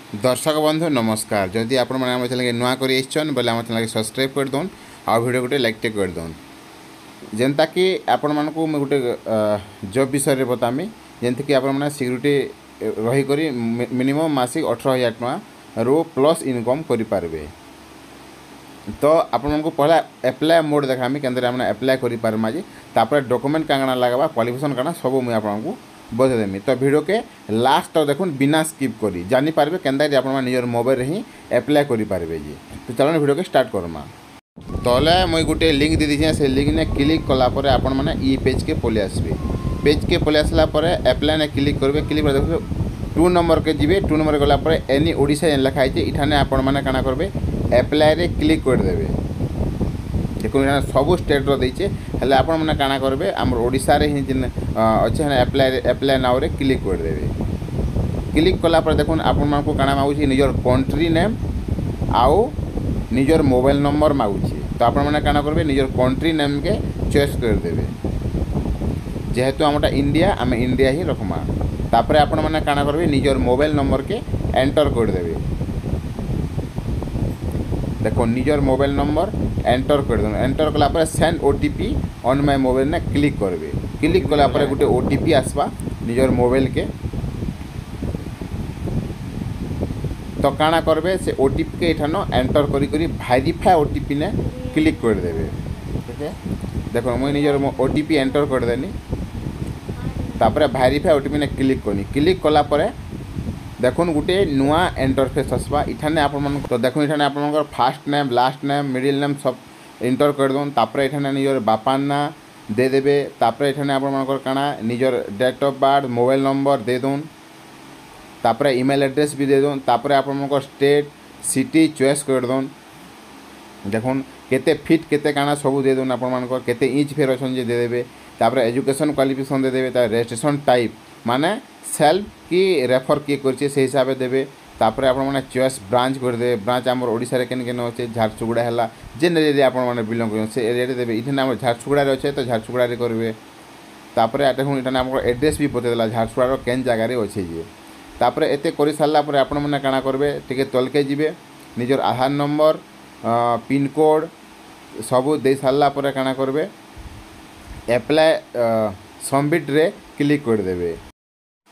दर्शक बंधु नमस्कार। जदि आपण मैंने आम चैनल नुआ कर बोले आम चैनल सब्सक्राइब कर दौन आ वीडियो गोटे लाइक टे कर दौन। जेनता कि आपण मानक मुझे गोटे जॉब विषय बतामी जेनता कि आपण मैंने सिक्यूरीटी रही मिनिमम मासिक 18,000 टଙ୍କା रो प्लस इनकम करें। तो आपण को पहला एप्लाय मोड देखामी केंद्र एप्लाय करें जे तापर डॉक्यूमेंट कांगना लगवा क्वालिफिकेशन काना सब मुझे आपको बतेदेमी। तो वीडियो के लास्ट तक देखुन बिना स्किप करी जानी पारबे केंदा आपण निजर मोबाइल ही एप्लाय करि पारबे जी। तो चलो वीडियो के स्टार्ट करमा। तले मुई गोटे लिंक दे दीजिए से लिंक ने क्लिक कला परे आपण माने ई पेज के पले आसबे। पेज के पले आसला परे एप्लाय ने क्लिक करबे। क्लिक कर देखबे 2 नंबर के जीवे 2 नंबर गला परे एनी ओडिशा एन लिखा है इठाने आपण माने काना करबे एप्लाय रे क्लिक कर देबे। देखो यहाँ सब स्टेट रो देइछे हेले आपण माने काना करबे हमर ओडिसा रे ही जिन अच्छे एप्लाय नाउ रे क्लिक कर देबे। क्लिक कला पर देखुन आपण मानको काना मागुछि निजर कंट्री नेम आउ निजर मोबाइल नंबर मागुछि। तो आपण माने काना करबे निजर कंट्री नेम के चॉइस कर देबे। जेहेतु हमटा इंडिया आमे इंडिया ही रखमा। तापर आपण माने काना करबे निजर मोबाइल नंबर के एंटर कर देबे। देखो निजर मोबाइल नंबर एंटर कर दो। एंटर कला पर send OTP on my mobile ने क्लिक करबे। क्लिक कला पर गोटे ओटीपी आसबा निजर मोबाइल के। तो काना करबे से ओटीपी के इठानो एंटर करी करी वेरीफाई ओटीपी ने क्लिक कर देबे। ठीक है, देखो मुई निजर ओटीपी एंटर कर देनी। तापर वेरीफाई ओटीपी ने क्लिक करनी। क्लिक कला पर देखुन गोटे नुआ इंटरफेस आसवा इठाने आपण मन। तो देखुन इठाने आपण मन fast name last name middle name सब एंटर कर दोन। तापर इठाने निजर बापान ना दे देबे। तापर इठाने आपण मन काना निजर date of birth mobile number दे दोन। तापर ईमेल एड्रेस भी दे दोन। तापर आपण मन स्टेट सिटी चॉइस कर दोन। देखुन केते फिट केते काना सब दे दोन। आपण मन केते इंच फेर अछन जे दे देबे। तापर एजुकेशन क्वालिफिकेशन दे देबे। तापर रजिस्ट्रेशन टाइप माने सेल्फ की रेफर किए करछे से हिसाब से देबे। तापर आपण माने चॉइस ब्रांच कर दे। ब्रांच हमर ओडिसा रे केन केन होचे झारसुगुड़ा हला जेन एरिया आपण माने बिलोंग करियो से एरिया रे देबे। इठने हमर झारसुगुड़ा रे होचे तो झारसुगुड़ा रे करबे। तापर देखुन इठने हमर एड्रेस भी बते देला झारसुगुड़ा रो केन जगह रे होचे जे। तापर एते करि सारला पर आपण माने काना करबे टिके तलके जिबे निजर आधार नंबर पिन कोड सब दे सारला पर काना करबे एप्लाय सबमिट रे क्लिक कर देबे।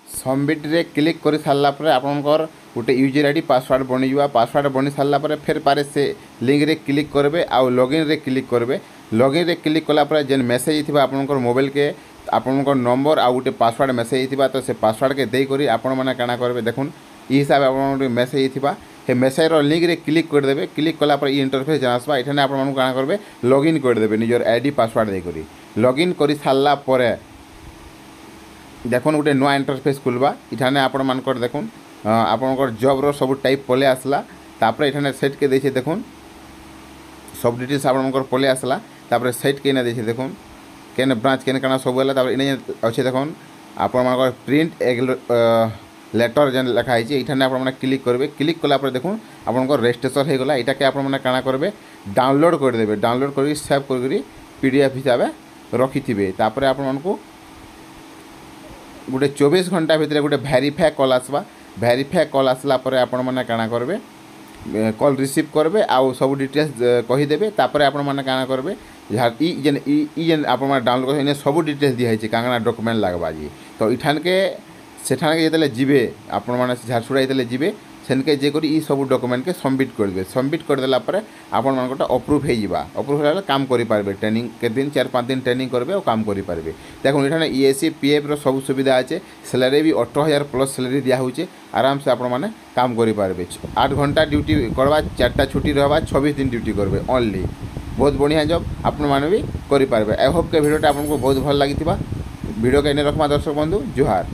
सबमिट रे क्लिक कर सारला पर आपनकर गोटे यूजर आईडी पासवर्ड बनी जावा। पासवर्ड बनी सारला पर फिर पारे से लिंक रे क्लिक करबे आउ लॉगिन रे क्लिक करबे। लॉगिन रे क्लिक कला पर जेन मेसेज थिबा आपनकर मोबाइल के आपनकर नंबर आ गोटे पासवर्ड मेसेज थिबा तो से पासवर्ड के देई करी आपण माने काना करबे। देखुन ई हिसाब आपन मेसेज थिबा हे मेसेज रो लिंक रे क्लिक कर देबे। क्लिक कला पर ई इंटरफेस जासबा इठाने आपण माने काना करबे लॉगिन कर देबे निजर आईडी पासवर्ड दे करी। लॉगिन करी सारला परे देखुन गोटे नुआ इंटरफेस खुलबा। इठाने आपण मानकर देखुन आपनकर जॉब रो सब टाइप पले आसला। तापर इठाने सेट के देछे देखुन सब डिटेल्स आपनकर पले आसला। तापर सेट के ना देछे देखुन केन ब्रांच केन काना सब होला। तापर इने अच्छे देखुन आपण मानकर प्रिंट लेटर जेन लिखा है इठाने आपण माने क्लिक करबे। क्लिक कला पर देखुन आपनकर रजिस्ट्रेशन हे गला। इटा के आपण माने काना करबे डाउनलोड कर देबे। डाउनलोड करी सेव करी पीडीएफ हिसाब रखी थिबे। तापर आपण मानको गोटे 24 घंटा भितर गोटे वेरीफाई कॉल आसवा। वेरीफाई कॉल आसला पर आपण माने काना करबे कॉल रिसीव करबे आउ सब डिटेल्स कहि देबे। तापर आपण माने काना करबे ई जेन आपण माने डाउनलोड कर इने सब डिटेल्स दिया है कांगना डॉक्यूमेंट लागबा जी। तो इठान के सेठान के जेतले जिबे आपण माने झारसुड़ा जेतले जिबे सेनके जे करी ई सब डॉक्यूमेंट के सबमिट कर देबे। सबमिट कर देला पर आपण मानकटा अप्रूव हे जिबा। अप्रूव होला काम करि पारबे। ट्रेनिंग के दिन 4-5 दिन ट्रेनिंग करबे और काम करि पारबे। देखो इठाने ईएससी पीएफ रो सब सुविधा আছে। सैलरी भी 18,000 प्लस सैलरी दिया होचे। आराम से आपण माने काम करि पारबे। 8 घंटा ड्यूटी करबा 4टा छुट्टी रहबा 26 दिन ड्यूटी करबे ओनली। बहुत बढ़िया जॉब आपण माने भी करि पारबे। आई होप के वीडियोटा आपनको बहुत भल लागिथिबा। वीडियो के ने रखमा दर्शक बंधु जुहार।